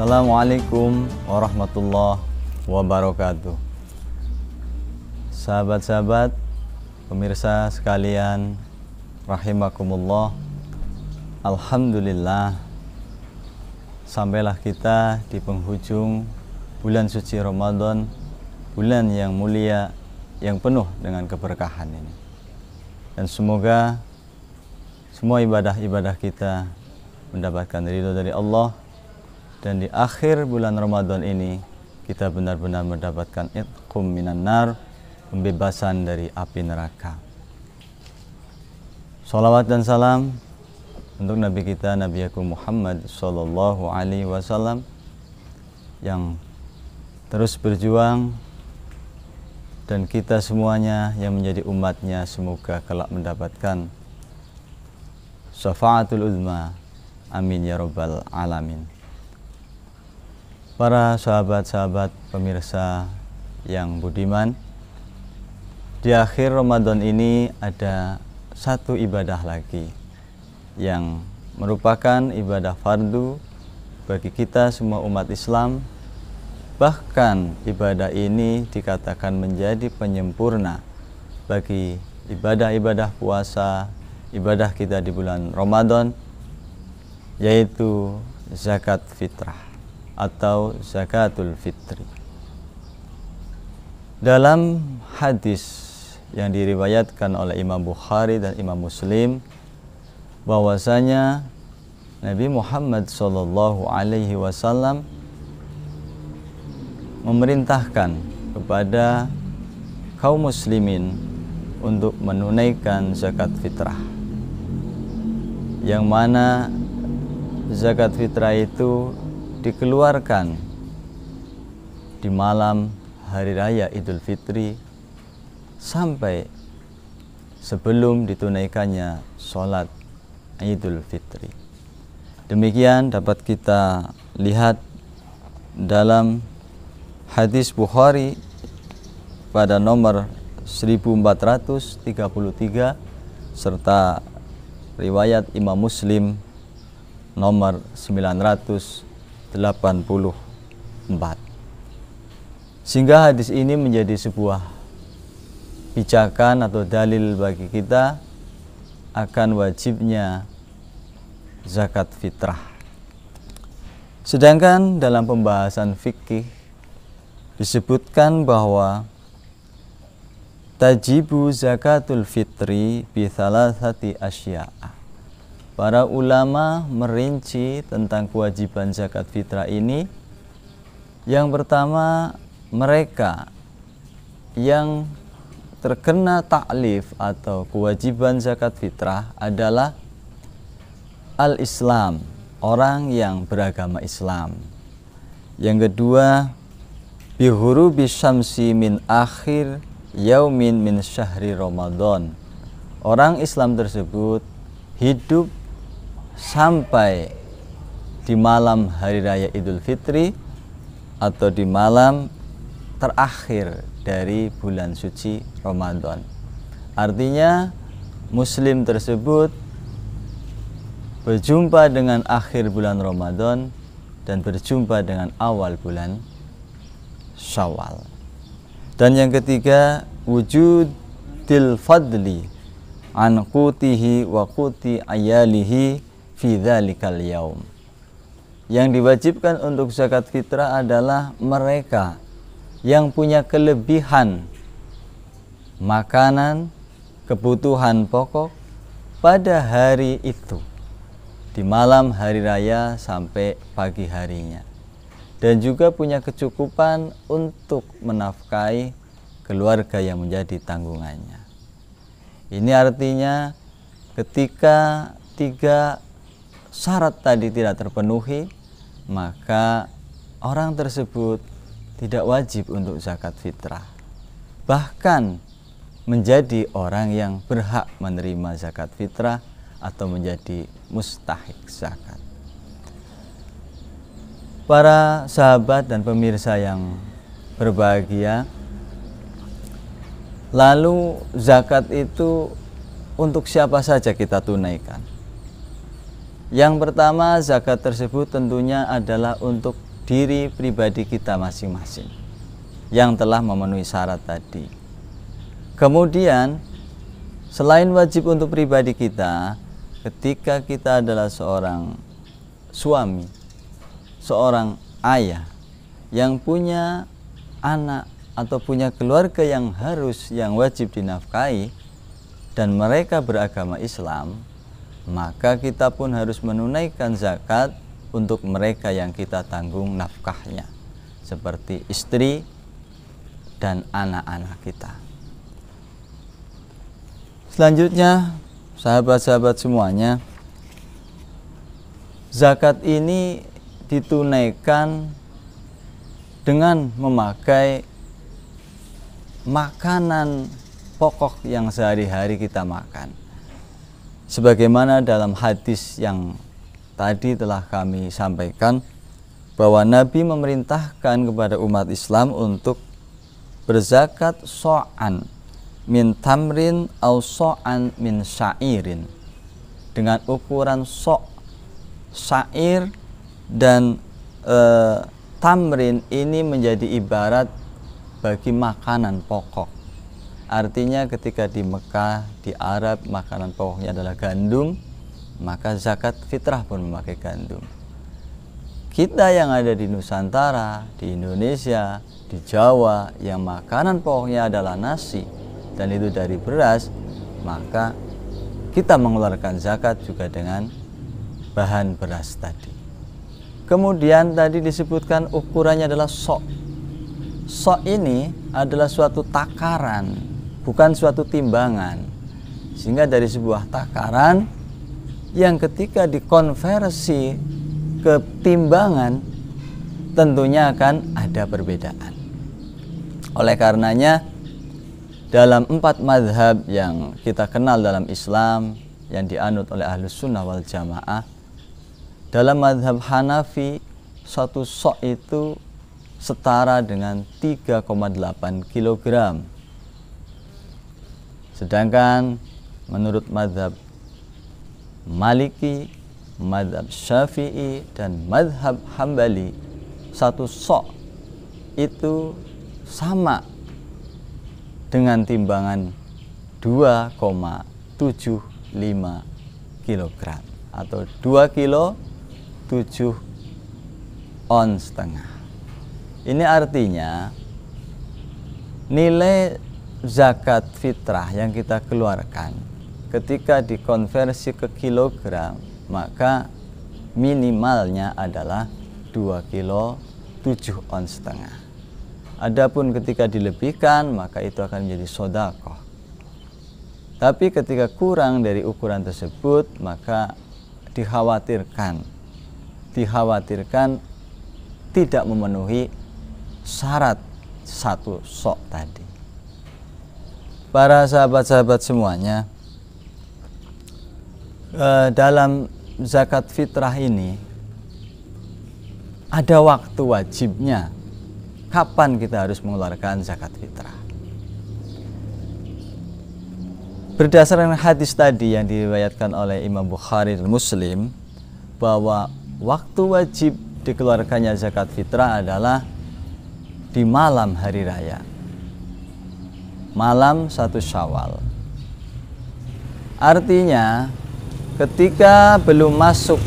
Assalamualaikum warahmatullahi wabarakatuh. Sahabat-sahabat, pemirsa sekalian, rahimakumullah. Alhamdulillah, sampailah kita di penghujung bulan suci Ramadan, bulan yang mulia, yang penuh dengan keberkahan ini. Dan semoga semua ibadah-ibadah kita mendapatkan ridho dari Allah, dan di akhir bulan Ramadan ini kita benar-benar mendapatkan itqum minan nar, pembebasan dari api neraka. Salawat dan salam untuk Nabi kita, Nabi Agung Muhammad sallallahu alaihi wasallam, yang terus berjuang, dan kita semuanya yang menjadi umatnya semoga kelak mendapatkan syafaatul uzma. Amin ya rabbal alamin. Para sahabat-sahabat pemirsa yang budiman, di akhir Ramadan ini ada satu ibadah lagi yang merupakan ibadah fardu bagi kita semua umat Islam. Bahkan ibadah ini dikatakan menjadi penyempurna bagi ibadah-ibadah puasa, ibadah kita di bulan Ramadan, yaitu zakat fitrah atau zakatul fitri. Dalam hadis yang diriwayatkan oleh Imam Bukhari dan Imam Muslim, bahwasanya Nabi Muhammad sallallahu alaihi wasallam memerintahkan kepada kaum muslimin untuk menunaikan zakat fitrah, yang mana zakat fitrah itu dikeluarkan di malam hari raya Idul Fitri sampai sebelum ditunaikannya sholat Idul Fitri. Demikian dapat kita lihat dalam hadis Bukhari pada nomor 1433 serta riwayat Imam Muslim nomor 984. Sehingga hadis ini menjadi sebuah pijakan atau dalil bagi kita akan wajibnya zakat fitrah. Sedangkan dalam pembahasan fikih disebutkan bahwa tajibu zakatul fitri bi thalathati asya'a. Para ulama merinci tentang kewajiban zakat fitrah ini. Yang pertama, mereka yang terkena taklif atau kewajiban zakat fitrah adalah al-Islam, orang yang beragama Islam. Yang kedua, bihurubi syamsi min akhir yaumin min syahri Ramadan. Orang Islam tersebut hidup sampai di malam hari raya Idul Fitri atau di malam terakhir dari bulan suci Ramadan. Artinya muslim tersebut berjumpa dengan akhir bulan Ramadan dan berjumpa dengan awal bulan Syawal. Dan yang ketiga, wujudil fadli an qutihi wa quti ayalihi fi dzalikal yaum. Yang diwajibkan untuk zakat fitrah adalah mereka yang punya kelebihan makanan, kebutuhan pokok pada hari itu, di malam hari raya sampai pagi harinya, dan juga punya kecukupan untuk menafkahi keluarga yang menjadi tanggungannya. Ini artinya ketika tiga syarat tadi tidak terpenuhi, maka orang tersebut tidak wajib untuk zakat fitrah, bahkan menjadi orang yang berhak menerima zakat fitrah atau menjadi mustahik zakat. Para sahabat dan pemirsa yang berbahagia, lalu zakat itu untuk siapa saja kita tunaikan? Yang pertama, zakat tersebut tentunya adalah untuk diri pribadi kita masing-masing yang telah memenuhi syarat tadi. Kemudian selain wajib untuk pribadi kita, ketika kita adalah seorang suami, seorang ayah yang punya anak atau punya keluarga yang wajib dinafkahi dan mereka beragama Islam, maka kita pun harus menunaikan zakat untuk mereka yang kita tanggung nafkahnya, seperti istri dan anak-anak kita. Selanjutnya, sahabat-sahabat semuanya, zakat ini ditunaikan dengan memakai makanan pokok yang sehari-hari kita makan. Sebagaimana dalam hadis yang tadi telah kami sampaikan, bahwa Nabi memerintahkan kepada umat Islam untuk berzakat so'an min tamrin au so'an min syairin, dengan ukuran syair dan tamrin ini menjadi ibarat bagi makanan pokok. Artinya ketika di Mekah, di Arab, makanan pokoknya adalah gandum, maka zakat fitrah pun memakai gandum. Kita yang ada di Nusantara, di Indonesia, di Jawa, yang makanan pokoknya adalah nasi dan itu dari beras, maka kita mengeluarkan zakat juga dengan bahan beras tadi. Kemudian tadi disebutkan ukurannya adalah sok. Sok ini adalah suatu takaran, bukan suatu timbangan. Sehingga dari sebuah takaran yang ketika dikonversi ke timbangan tentunya akan ada perbedaan. Oleh karenanya, dalam 4 mazhab yang kita kenal dalam Islam yang dianut oleh Ahlus Sunnah wal Jamaah, dalam mazhab Hanafi, satu sok itu setara dengan 3,8 kg. Sedangkan menurut mazhab Maliki, mazhab Syafi'i, dan mazhab Hambali, satu sok itu sama dengan timbangan 2,75 kg atau 2 kilo 7 ons setengah. Ini artinya nilai zakat fitrah yang kita keluarkan ketika dikonversi ke kilogram, maka minimalnya adalah 2 kilo 7 ons setengah. Adapun ketika dilebihkan, maka itu akan menjadi sedekah. Tapi ketika kurang dari ukuran tersebut, maka dikhawatirkan tidak memenuhi syarat satu sok tadi. Para sahabat-sahabat semuanya, dalam zakat fitrah ini ada waktu wajibnya. Kapan kita harus mengeluarkan zakat fitrah? Berdasarkan hadis tadi yang diriwayatkan oleh Imam Bukhari dan Muslim, bahwa waktu wajib dikeluarkannya zakat fitrah adalah di malam hari raya, malam 1 Syawal. Artinya ketika belum masuk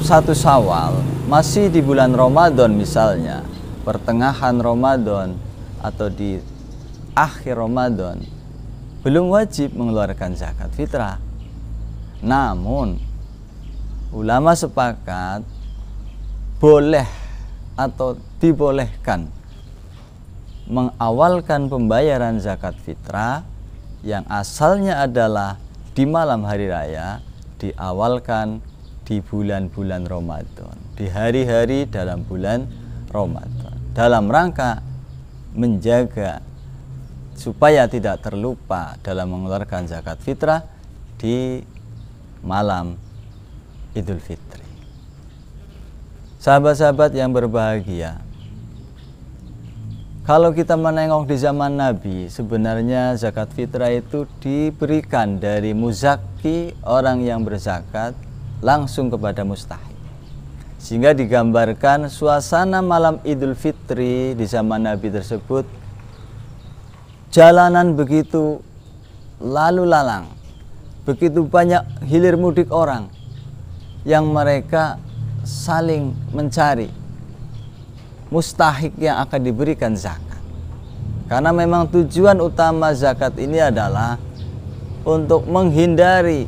1 Syawal, masih di bulan Ramadan misalnya, pertengahan Ramadan atau di akhir Ramadan, belum wajib mengeluarkan zakat fitrah. Namun ulama sepakat boleh atau dibolehkan mengawalkan pembayaran zakat fitrah yang asalnya adalah di malam hari raya, diawalkan di bulan-bulan Ramadan, di hari-hari dalam bulan Ramadan, dalam rangka menjaga supaya tidak terlupa dalam mengeluarkan zakat fitrah di malam Idul Fitri. Sahabat-sahabat yang berbahagia, kalau kita menengok di zaman Nabi, sebenarnya zakat fitrah itu diberikan dari muzaki, orang yang berzakat, langsung kepada mustahik. Sehingga digambarkan suasana malam Idul Fitri di zaman Nabi tersebut, jalanan begitu lalu lalang, begitu banyak hilir mudik orang yang mereka saling mencari mustahik yang akan diberikan zakat. Karena memang tujuan utama zakat ini adalah untuk menghindari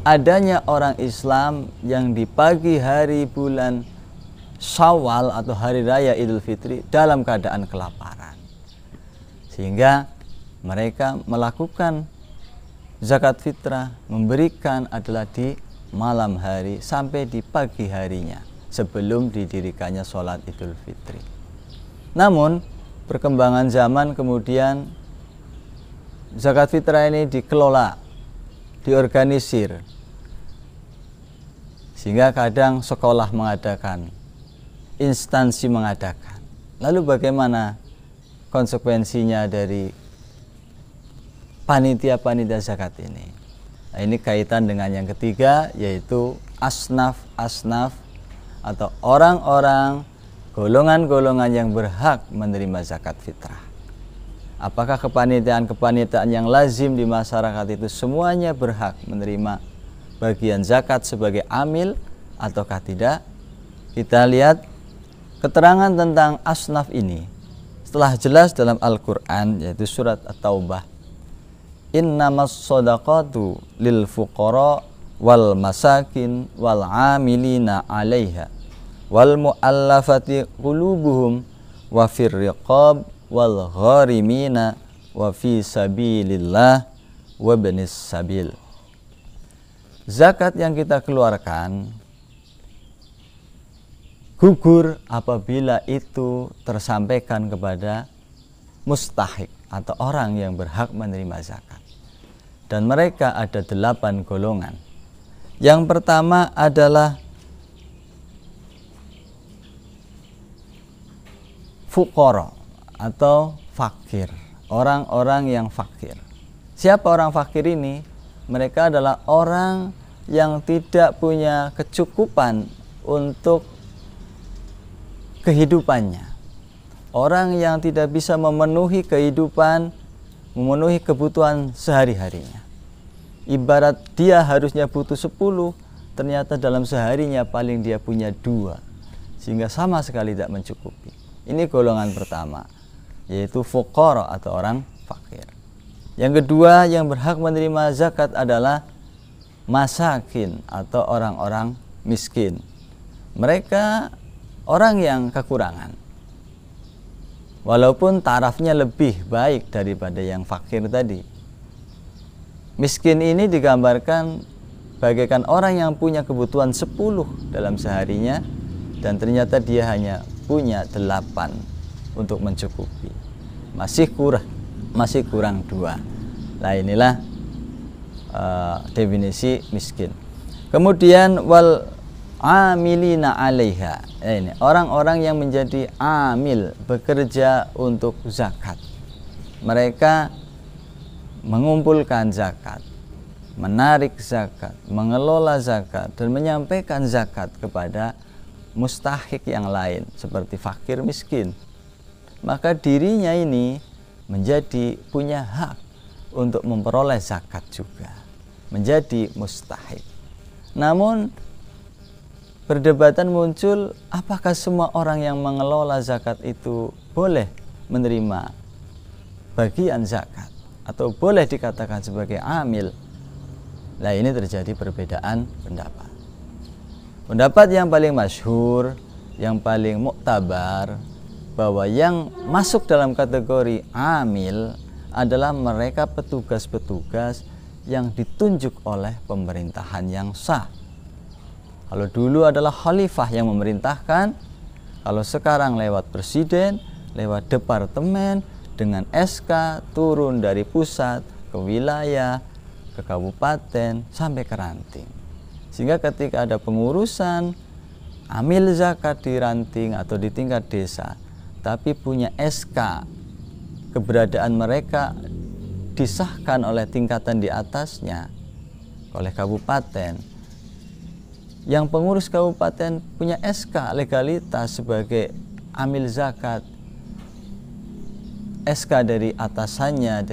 adanya orang Islam yang di pagi hari bulan Syawal atau hari raya Idul Fitri dalam keadaan kelaparan, sehingga mereka melakukan zakat fitrah, memberikan adalah di malam hari sampai di pagi harinya sebelum didirikannya sholat Idul Fitri. Namun perkembangan zaman kemudian zakat fitrah ini dikelola, diorganisir, sehingga kadang sekolah mengadakan, instansi mengadakan. Lalu bagaimana konsekuensinya dari panitia-panitia zakat ini? Nah, ini kaitan dengan yang ketiga, yaitu asnaf-asnaf atau orang-orang, golongan-golongan yang berhak menerima zakat fitrah. Apakah kepanitiaan-kepanitiaan yang lazim di masyarakat itu semuanya berhak menerima bagian zakat sebagai amil ataukah tidak? Kita lihat keterangan tentang asnaf ini setelah jelas dalam Al-Quran, yaitu surat At-Taubah. Innamas shadaqatu lil fuqara wal masakin wal amilina 'alaiha wal mu'allafati qulubuhum wa fir riqab wal gharimina wa fi sabilillah wa ibnis sabil. Zakat yang kita keluarkan gugur apabila itu tersampaikan kepada mustahik atau orang yang berhak menerima zakat. Dan mereka ada 8 golongan. Yang pertama adalah fuqara atau fakir, orang-orang yang fakir. Siapa orang fakir ini? Mereka adalah orang yang tidak punya kecukupan untuk kehidupannya. Orang yang tidak bisa memenuhi kehidupan, memenuhi kebutuhan sehari-harinya. Ibarat dia harusnya butuh 10, ternyata dalam seharinya paling dia punya 2, sehingga sama sekali tidak mencukupi. Ini golongan pertama, yaitu fuqara atau orang fakir. Yang kedua yang berhak menerima zakat adalah masakin atau orang-orang miskin. Mereka orang yang kekurangan, walaupun tarafnya lebih baik daripada yang fakir tadi. Miskin ini digambarkan bagaikan orang yang punya kebutuhan 10 dalam seharinya, dan ternyata dia hanya punya 8 untuk mencukupi, masih kurang 2. Nah, inilah definisi miskin. Kemudian wal amilina 'alaiha, ini orang-orang yang menjadi amil, bekerja untuk zakat. Mereka mengumpulkan zakat, menarik zakat, mengelola zakat, dan menyampaikan zakat kepada mustahik yang lain seperti fakir miskin. Maka dirinya ini menjadi punya hak untuk memperoleh zakat juga, menjadi mustahik. Namun perdebatan muncul, apakah semua orang yang mengelola zakat itu boleh menerima bagian zakat atau boleh dikatakan sebagai amil? Nah, ini terjadi perbedaan pendapat. Pendapat yang paling masyhur, yang paling muktabar, bahwa yang masuk dalam kategori amil adalah mereka petugas-petugas yang ditunjuk oleh pemerintahan yang sah. Kalau dulu adalah khalifah yang memerintahkan, kalau sekarang lewat presiden, lewat departemen, dengan SK turun dari pusat ke wilayah, ke kabupaten, sampai ke ranting. Sehingga ketika ada pengurusan amil zakat di ranting atau di tingkat desa, tapi punya SK, keberadaan mereka disahkan oleh tingkatan di atasnya, oleh kabupaten, yang pengurus kabupaten punya SK legalitas sebagai amil zakat, SK dari atasannya,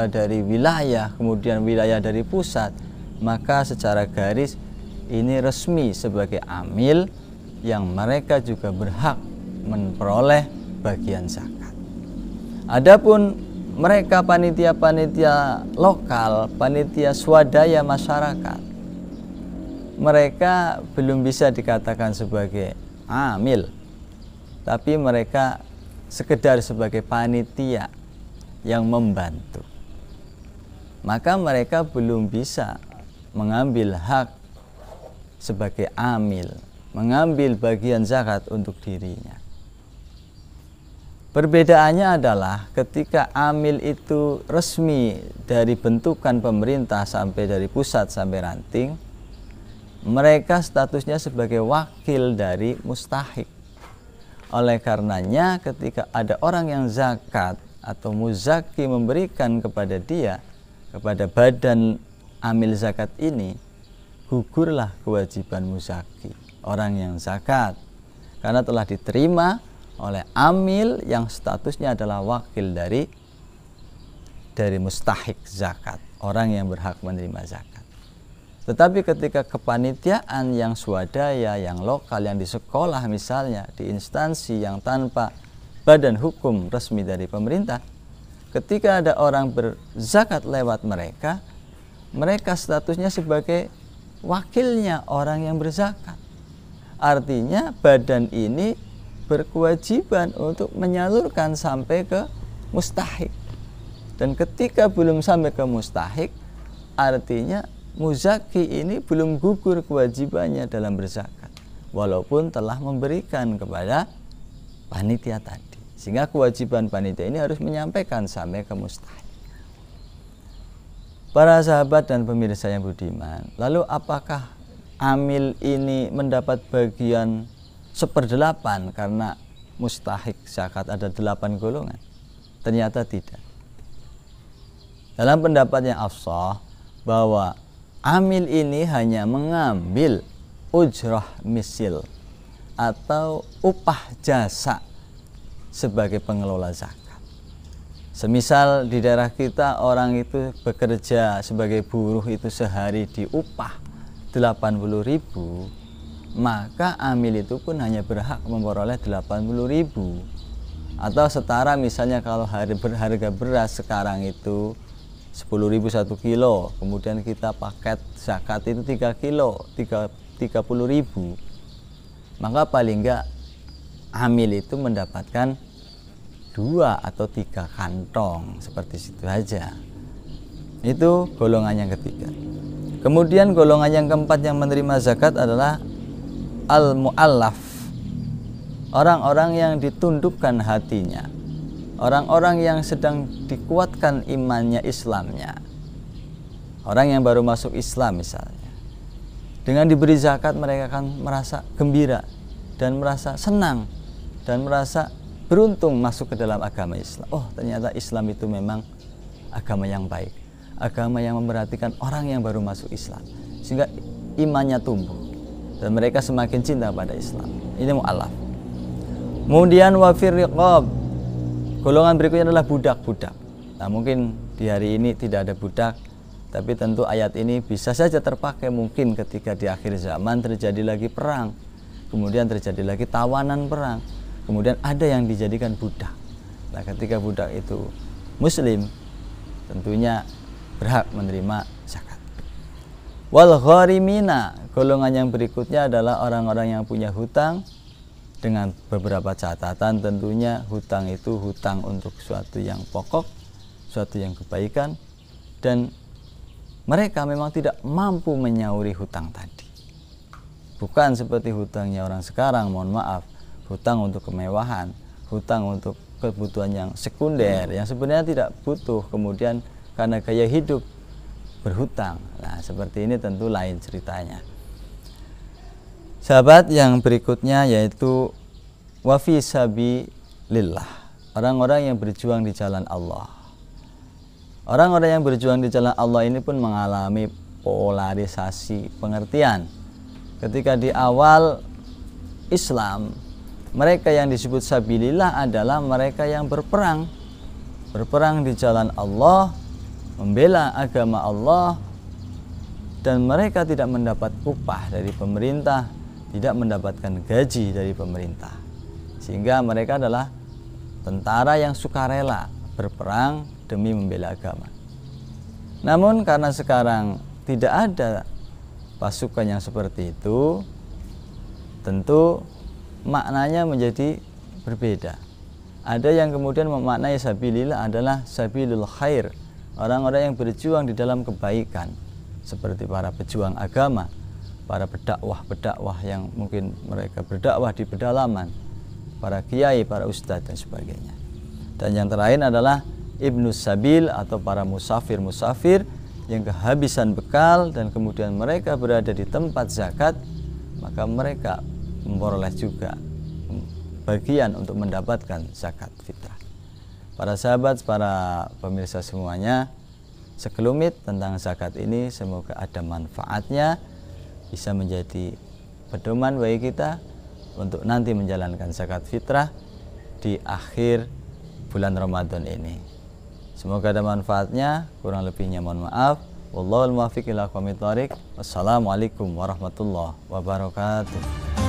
dari wilayah, kemudian wilayah dari pusat, maka secara garis ini resmi sebagai amil yang mereka juga berhak memperoleh bagian zakat. Adapun mereka panitia-panitia lokal, panitia swadaya masyarakat, mereka belum bisa dikatakan sebagai amil, tapi mereka sekedar sebagai panitia yang membantu. Maka mereka belum bisa mengambil hak sebagai amil, mengambil bagian zakat untuk dirinya. Perbedaannya adalah ketika amil itu resmi dari bentukan pemerintah sampai dari pusat sampai ranting, mereka statusnya sebagai wakil dari mustahik. Oleh karenanya ketika ada orang yang zakat atau muzaki memberikan kepada dia, kepada badan amil zakat ini, gugurlah kewajiban muzaki, orang yang zakat, karena telah diterima oleh amil yang statusnya adalah wakil dari mustahik zakat, orang yang berhak menerima zakat. Tetapi ketika kepanitiaan yang swadaya, yang lokal, yang di sekolah misalnya, di instansi yang tanpa badan hukum resmi dari pemerintah, ketika ada orang berzakat lewat mereka, mereka statusnya sebagai wakilnya orang yang berzakat. Artinya badan ini berkewajiban untuk menyalurkan sampai ke mustahik. Dan ketika belum sampai ke mustahik, artinya muzaki ini belum gugur kewajibannya dalam berzakat, walaupun telah memberikan kepada panitia tadi. Sehingga kewajiban panitia ini harus menyampaikan sampai ke mustahik. Para sahabat dan pemirsa yang budiman, lalu apakah amil ini mendapat bagian 1/8 karena mustahik zakat ada 8 golongan? Ternyata tidak. Dalam pendapat yang afshah, bahwa amil ini hanya mengambil ujrah misil atau upah jasa sebagai pengelola zakat. Semisal di daerah kita orang itu bekerja sebagai buruh itu sehari diupah 80.000, maka amil itu pun hanya berhak memperoleh 80.000. Atau setara misalnya kalau harga beras sekarang itu 10.000 1 kilo, kemudian kita paket zakat itu 3 kilo, 30.000, maka paling enggak amil itu mendapatkan 2 atau 3 kantong, seperti situ aja. Itu golongan yang ketiga. Kemudian golongan yang keempat yang menerima zakat adalah al-mu'allaf, orang-orang yang ditundukkan hatinya, orang-orang yang sedang dikuatkan imannya, Islamnya, orang yang baru masuk Islam misalnya. Dengan diberi zakat mereka akan merasa gembira dan merasa senang dan merasa beruntung masuk ke dalam agama Islam. Oh, ternyata Islam itu memang agama yang baik, agama yang memperhatikan orang yang baru masuk Islam, sehingga imannya tumbuh dan mereka semakin cinta pada Islam. Ini mu'allaf. Kemudian wafir riqab, golongan berikutnya adalah budak-budak. Nah, mungkin di hari ini tidak ada budak, tapi tentu ayat ini bisa saja terpakai mungkin ketika di akhir zaman terjadi lagi perang, kemudian terjadi lagi tawanan perang, kemudian ada yang dijadikan budak. Nah, ketika budak itu muslim, tentunya berhak menerima zakat. Wal gharimina, golongan yang berikutnya adalah orang-orang yang punya hutang, dengan beberapa catatan. Tentunya hutang itu hutang untuk suatu yang pokok, suatu yang kebaikan, dan mereka memang tidak mampu menyauri hutang tadi. Bukan seperti hutangnya orang sekarang, mohon maaf, hutang untuk kemewahan, hutang untuk kebutuhan yang sekunder, yang sebenarnya tidak butuh, kemudian karena gaya hidup berhutang. Nah, seperti ini tentu lain ceritanya. Sahabat, yang berikutnya yaitu wafi sabilillah, orang-orang yang berjuang di jalan Allah. Orang-orang yang berjuang di jalan Allah ini pun mengalami polarisasi pengertian. ketika di awal Islam, mereka yang disebut sabilillah adalah mereka yang berperang di jalan Allah, membela agama Allah, dan mereka tidak mendapat upah dari pemerintah, tidak mendapatkan gaji dari pemerintah, sehingga mereka adalah tentara yang sukarela berperang demi membela agama. Namun karena sekarang tidak ada pasukan yang seperti itu, tentu maknanya menjadi berbeda. Ada yang kemudian memaknai sabilillah adalah sabilul khair, orang-orang yang berjuang di dalam kebaikan, seperti para pejuang agama, para pedakwah yang mungkin mereka berdakwah di pedalaman, para kiai, para ustadz dan sebagainya. Dan yang terakhir adalah ibnus sabil atau para musafir yang kehabisan bekal dan kemudian mereka berada di tempat zakat, maka mereka memperoleh juga bagian untuk mendapatkan zakat fitrah. Para sahabat, para pemirsa semuanya, sekelumit tentang zakat ini, semoga ada manfaatnya, bisa menjadi pedoman bagi kita untuk nanti menjalankan zakat fitrah di akhir bulan Ramadan ini. Semoga ada manfaatnya, kurang lebihnya mohon maaf. Wallahul muwaffiq ila aqwamit thoriq. Wassalamualaikum warahmatullahi wabarakatuh.